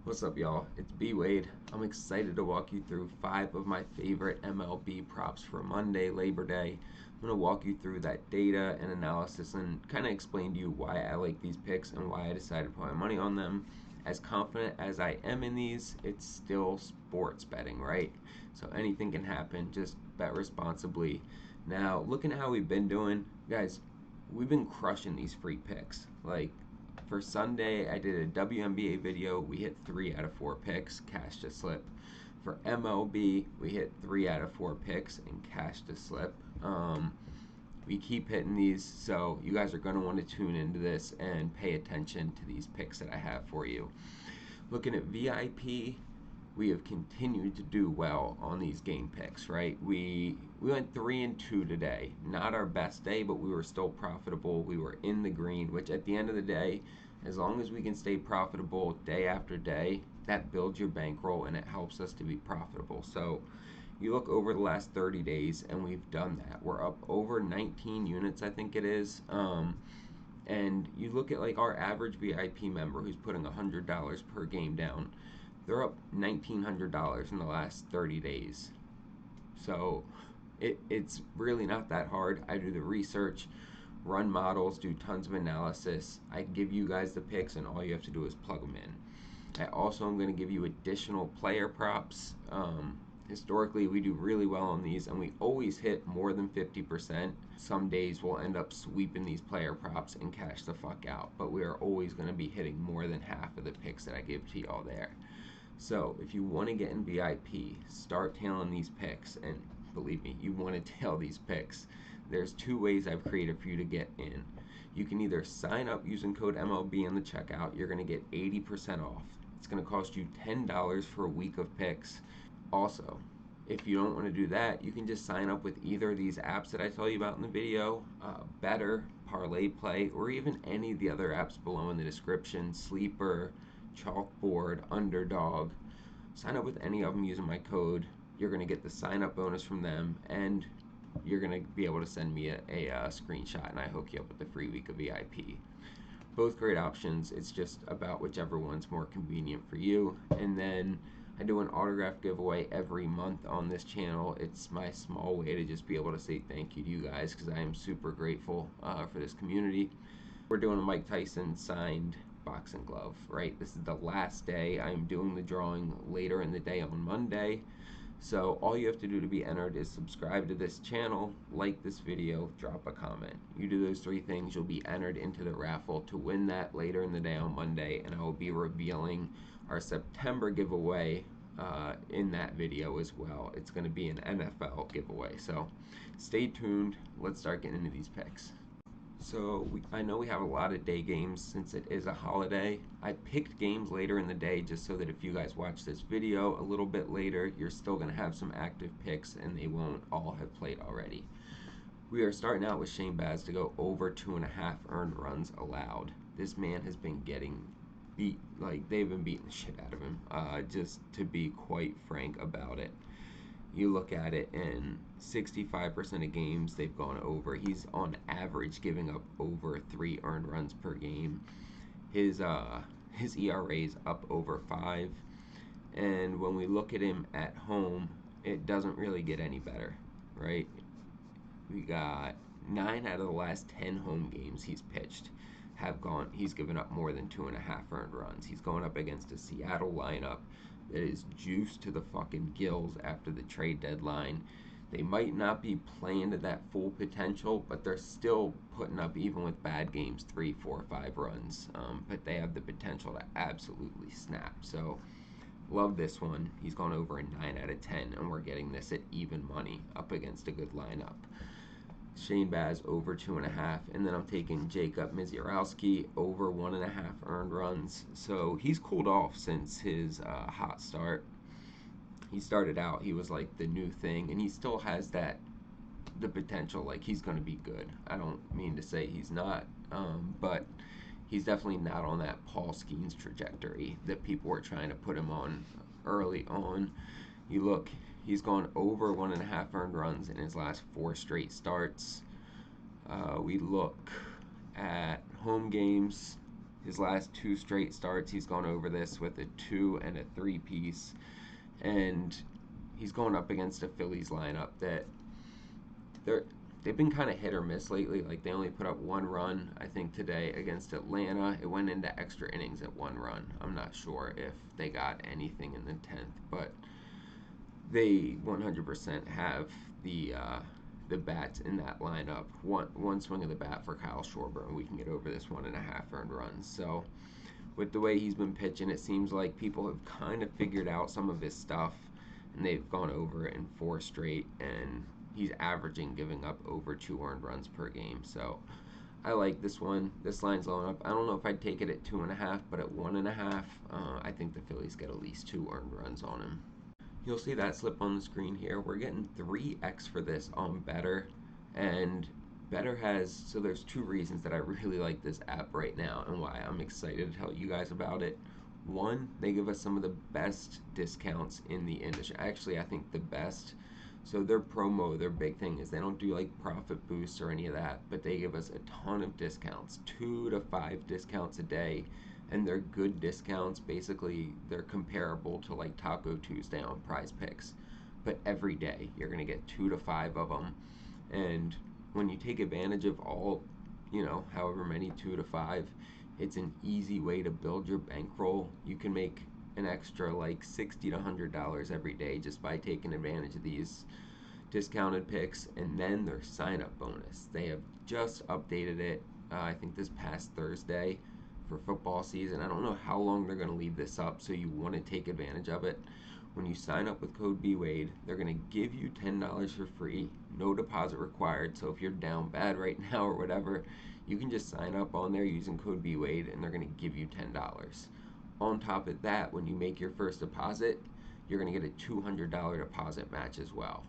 What's up, y'all? It's BWADE. I'm excited to walk you through 5 of my favorite MLB props for Monday, Labor Day. I'm going to walk you through that data and analysis and kind of explain to you why I like these picks and why I decided to put my money on them. As confident as I am in these, it's still sports betting, right? So anything can happen. Just bet responsibly. Now, looking at how we've been doing, guys, we've been crushing these free picks. Like, for Sunday, I did a WNBA video. We hit 3 out of 4 picks, cash to slip. For MLB, we hit 3 out of 4 picks and cash to slip. We keep hitting these, so you guys are going to want to tune into this and pay attention to these picks that I have for you. Looking at VIP, we have continued to do well on these game picks, right? We went 3 and 2 today. Not our best day, but we were still profitable. We were in the green, which at the end of the day, as long as we can stay profitable day after day, that builds your bankroll and it helps us to be profitable. So you look over the last 30 days and we've done that. We're up over 19 units, I think it is. And you look at like our average VIP member who's putting $100 per game down, they're up $1,900 in the last 30 days. So it's really not that hard. I do the research, run models, do tons of analysis. I give you guys the picks, and all you have to do is plug them in. I also am going to give you additional player props. Historically, we do really well on these, and we always hit more than 50%. Some days we'll end up sweeping these player props and cash the fuck out, but we are always going to be hitting more than half of the picks that I give to y'all there. So if you want to get in VIP, start tailing these picks, and believe me, you want to tail these picks. There's 2 ways I've created for you to get in. You can either sign up using code MLB in the checkout. You're going to get 80% off. It's going to cost you $10 for a week of picks. Also, if you don't want to do that, you can just sign up with either of these apps that I tell you about in the video, Betr, Parlay, or even any of the other apps below in the description, Sleeper, Chalkboard, Underdog. Sign up with any of them using my code. You're going to get the sign up bonus from them, and you're going to be able to send me a screenshot, and I hook you up with the free week of VIP. Both great options. It's just about whichever one's more convenient for you. And then I do an autograph giveaway every month on this channel. It's my small way to just be able to say thank you to you guys, because I am super grateful for this community. We're doing a Mike Tyson signed boxing glove, right? This is the last day. I'm doing the drawing later in the day on Monday. So all you have to do to be entered is subscribe to this channel, like this video, drop a comment. You do those 3 things, you'll be entered into the raffle to win that later in the day on Monday, and I will be revealing our September giveaway in that video as well. It's going to be an NFL giveaway, so stay tuned. Let's start getting into these picks. So I know we have a lot of day games since it is a holiday. I picked games later in the day just so that if you guys watch this video a little bit later, you're still going to have some active picks and they won't all have played already. We are starting out with Shane Baz to go over 2.5 earned runs allowed. This man has been getting beat, like they've been beating the shit out of him, just to be quite frank about it. You look at it, in 65% of games they've gone over. He's on average giving up over 3 earned runs per game. His ERA is up over 5, and when we look at him at home, it doesn't really get any better, right? We got 9 out of the last 10 home games he's pitched he's given up more than 2.5 earned runs. He's going up against a Seattle lineup that is juiced to the fucking gills after the trade deadline. They might not be playing to that full potential, but they're still putting up, even with bad games, 3, 4, 5 runs. But they have the potential to absolutely snap. So love this one. He's gone over a 9 out of 10, and we're getting this at even money up against a good lineup. Shane Baz over 2.5, and then I'm taking Jacob Misiorowski over 1.5 earned runs. So he's cooled off since his hot start. He started out, he was like the new thing, and he still has the potential, like he's going to be good. I don't mean to say he's not, but he's definitely not on that Paul Skeens trajectory that people were trying to put him on early on. You look, he's gone over 1.5 earned runs in his last 4 straight starts. We look at home games. His last 2 straight starts, he's gone over this with a 2 and a 3 piece. And he's going up against a Phillies lineup that they've been kind of hit or miss lately. Like, they only put up 1 run, I think, today against Atlanta. It went into extra innings at 1 run. I'm not sure if they got anything in the 10th, but they 100% have the bats in that lineup. One swing of the bat for Kyle Schwarber, and we can get over this 1.5 earned runs. So with the way he's been pitching, it seems like people have kind of figured out some of his stuff, and they've gone over it in 4 straight, and he's averaging giving up over 2 earned runs per game. So I like this one. This line's low enough. I don't know if I'd take it at 2.5, but at 1.5, I think the Phillies get at least 2 earned runs on him. You'll see that slip on the screen here. We're getting 3x for this on Betr, and Betr has, so there's 2 reasons that I really like this app right now and why I'm excited to tell you guys about it. One, they give us some of the best discounts in the industry. Actually, I think the best. So their promo, their big thing is they don't do like profit boosts or any of that, but they give us a ton of discounts, 2 to 5 discounts a day, and they're good discounts. Basically, they're comparable to like Taco Tuesday on PrizePicks, but every day you're gonna get 2 to 5 of them, and when you take advantage of all, however many 2 to 5, it's an easy way to build your bankroll. You can make an extra like $60 to $100 every day just by taking advantage of these discounted picks. And then their sign up bonus, they have just updated it, I think this past Thursday, for football season. I don't know how long they're going to leave this up, so you want to take advantage of it. When you sign up with code BWADE, they're going to give you $10 for free, no deposit required. So if you're down bad right now or whatever, you can just sign up on there using code BWADE, and they're going to give you $10. On top of that, when you make your first deposit, you're going to get a $200 deposit match as well.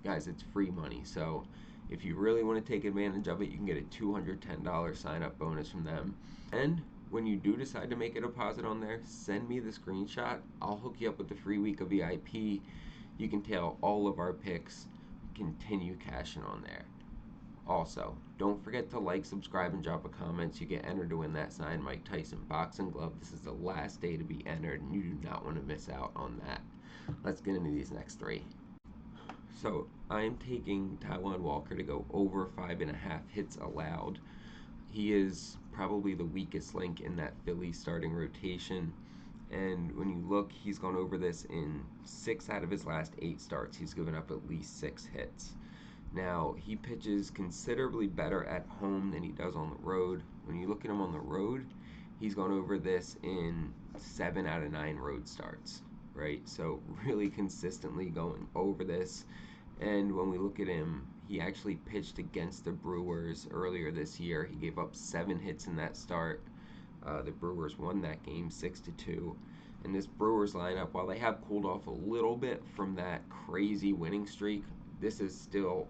Guys, it's free money. So if you really want to take advantage of it, you can get a $210 sign up bonus from them. And when you do decide to make a deposit on there, send me the screenshot. I'll hook you up with the free week of VIP. You can tail all of our picks, continue cashing on there. Also, don't forget to like, subscribe, and drop a comment. You get entered to win that signed Mike Tyson boxing glove. This is the last day to be entered, and you do not want to miss out on that. Let's get into these next 3. So I'm taking Taijuan Walker to go over 5.5 hits allowed. He is probably the weakest link in that Philly starting rotation. And when you look, he's gone over this in 6 out of his last 8 starts. He's given up at least 6 hits. Now, he pitches considerably better at home than he does on the road. When you look at him on the road, he's gone over this in 7 out of 9 road starts, right? So really consistently going over this. And when we look at him, he actually pitched against the Brewers earlier this year. He gave up 7 hits in that start. The Brewers won that game 6-2. And this Brewers lineup, while they have cooled off a little bit from that crazy winning streak, this is still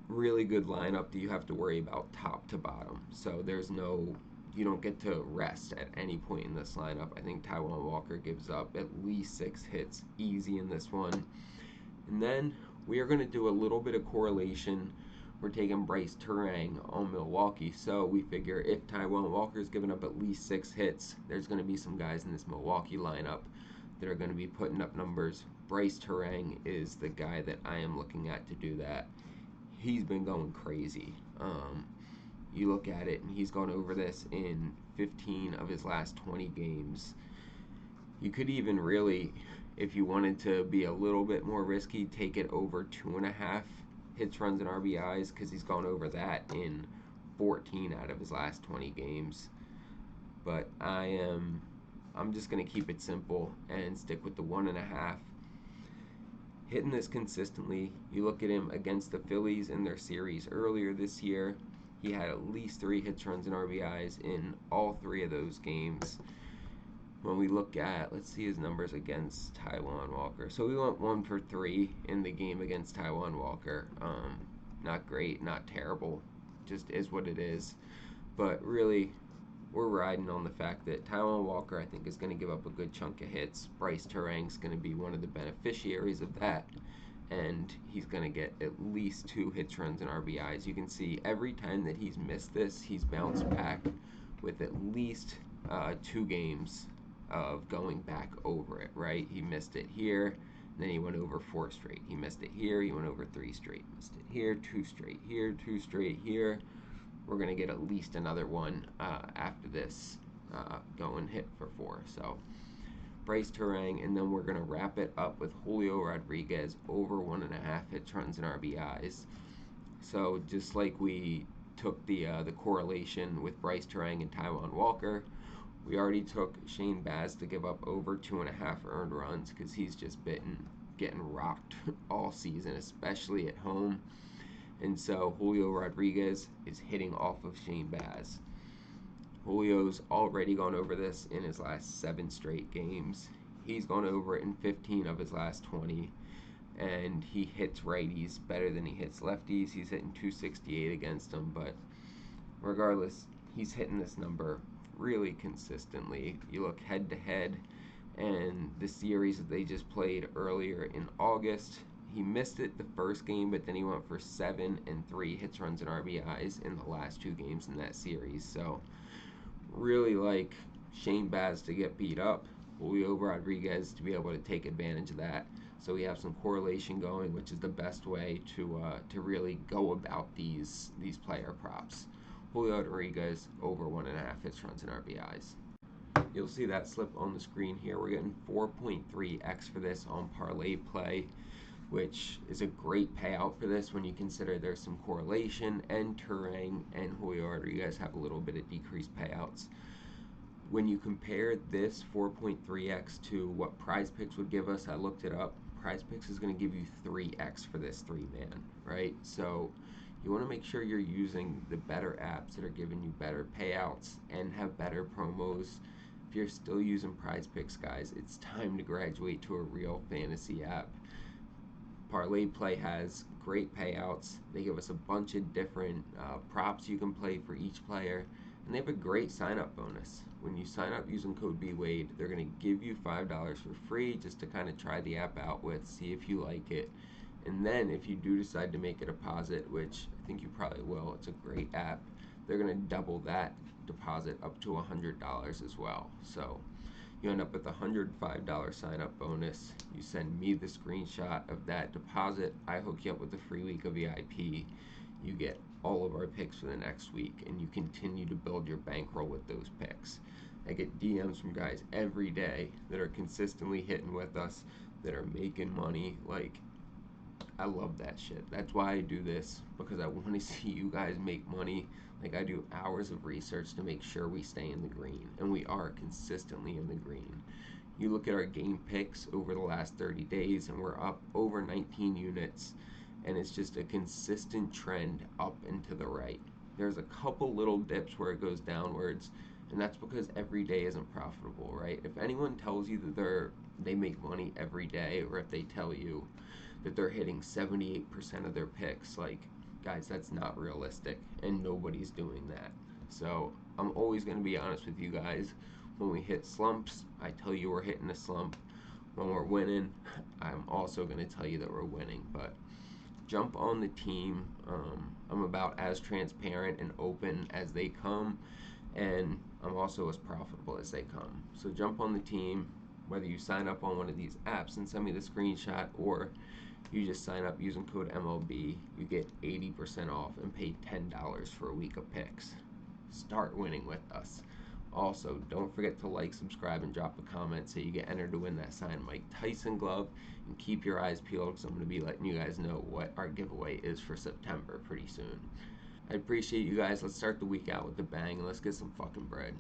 really good lineup that you have to worry about top to bottom. So you don't get to rest at any point in this lineup. I think Taijuan Walker gives up at least 6 hits easy in this one. And then we are going to do a little bit of correlation. We're taking Bryce Turang on Milwaukee. So we figure if Taijuan Walker's given up at least 6 hits, there's going to be some guys in this Milwaukee lineup that are going to be putting up numbers. Bryce Turang is the guy that I am looking at to do that. He's been going crazy. You look at it, and he's gone over this in 15 of his last 20 games. You could even really, if you wanted to be a little bit more risky, take it over 2.5 hits, runs, and RBIs, because he's gone over that in 14 out of his last 20 games. But I'm just going to keep it simple and stick with the 1.5. Hitting this consistently. You look at him against the Phillies in their series earlier this year. He had at least 3 hits, runs, and RBIs in all 3 of those games. When we look at, let's see his numbers against Taijuan Walker. So we went 1 for 3 in the game against Taijuan Walker. Not great, not terrible, just is what it is. But really, we're riding on the fact that Taijuan Walker, I think, is going to give up a good chunk of hits. Bryce Turang's going to be one of the beneficiaries of that. and he's going to get at least 2 hits, runs, and RBIs. You can see every time that he's missed this, he's bounced back with at least 2 games of going back over it, right? He missed it here, then he went over 4 straight. He missed it here, he went over 3 straight. Missed it here, 2 straight here, 2 straight here. We're going to get at least another one after this going hit for 4. So Bryce Terang, and then we're going to wrap it up with Julio Rodriguez over 1.5 hits, runs, and RBIs. So just like we took the correlation with Bryce Terang and Taijuan Walker, we already took Shane Baz to give up over 2.5 earned runs because he's just getting rocked all season, especially at home. And so Julio Rodriguez is hitting off of Shane Baz. Julio's already gone over this in his last 7 straight games. He's gone over it in 15 of his last 20. And he hits righties better than he hits lefties. He's hitting 268 against them, but regardless, he's hitting this number really consistently. You look head to head, and the series that they just played earlier in August, he missed it the first game, but then he went for 7 and 3 hits, runs, and RBIs in the last 2 games in that series. So really like Shane Baz to get beat up, Julio Rodriguez to be able to take advantage of that. So we have some correlation going, which is the best way to really go about these player props. Julio Rodriguez over 1.5 hits, runs, and RBIs. You'll see that slip on the screen here. We're getting 4.3x for this on Parlay Play, which is a great payout for this when you consider there's some correlation, and Terang and Julio Rodriguez have a little bit of decreased payouts. When you compare this 4.3x to what PrizePicks would give us, I looked it up. PrizePicks is going to give you 3x for this 3-man, right? So you want to make sure you're using the better apps that are giving you better payouts and have better promos. If you're still using PrizePicks, guys, it's time to graduate to a real fantasy app. Parlay Play has great payouts. They give us a bunch of different props you can play for each player, and they have a great sign-up bonus. When you sign up using code BWADE, they're going to give you $5 for free just to kind of try the app out with, see if you like it. And then if you do decide to make a deposit, which I think you probably will, it's a great app, they're going to double that deposit up to $100 as well. So you end up with a $105 sign-up bonus. You send me the screenshot of that deposit. I hook you up with a free week of VIP. You get all of our picks for the next week, and you continue to build your bankroll with those picks. I get DMs from guys every day that are consistently hitting with us, that are making money. Like, I love that shit. That's why I do this, because I want to see you guys make money. Like, I do hours of research to make sure we stay in the green, and we are consistently in the green. You look at our game picks over the last 30 days, and we're up over 19 units, and it's just a consistent trend up and to the right. There's a couple little dips where it goes downwards, and that's because every day isn't profitable, right? If anyone tells you that they make money every day, or if they tell you that they're hitting 78% of their picks, like, guys, that's not realistic, and nobody's doing that. So I'm always going to be honest with you guys. When we hit slumps, I tell you we're hitting a slump. When we're winning, I'm also going to tell you that we're winning. But jump on the team. I'm about as transparent and open as they come, and I'm also as profitable as they come. So jump on the team, whether you sign up on one of these apps and send me the screenshot, or you just sign up using code MLB. You get 80% off and pay $10 for a week of picks. Start winning with us. Also, don't forget to like, subscribe, and drop a comment so you get entered to win that signed Mike Tyson glove. And keep your eyes peeled, because I'm going to be letting you guys know what our giveaway is for September pretty soon. I appreciate you guys. Let's start the week out with a bang, and let's get some fucking bread.